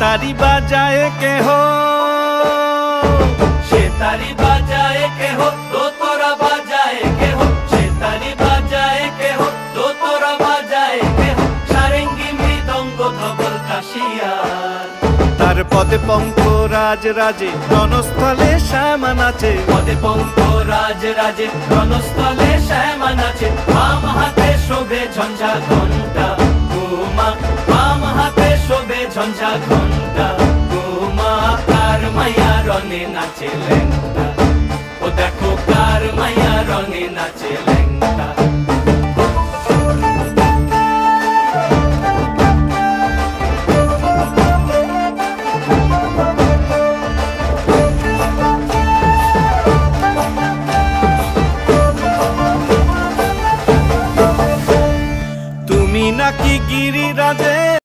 তারি বাজায় কেহ, সে তারি বাজায় কেহ, দোতরা বাজায় কেহ, সে তারি বাজায় কেহ, দোতরা বাজায় কেহ, সারেঙ্গি মৃদঙ্গ ধবল কাশিয়ার। তার পদে পঙ্ক রাজ রাজে, রণস্থলে শ্যামা নাচে। পদে পঙ্ক রাজ রাজে, রণস্থলে শ্যামা নাচে। বাম হাতে শোভে ঝঞ্ঝা ঘণ্টা উমা, বাম হাতে শোভে ঝঞ্ঝা ঘণ্টা উমা। তার মাইয়া রণে নাচে লেঙ্গা।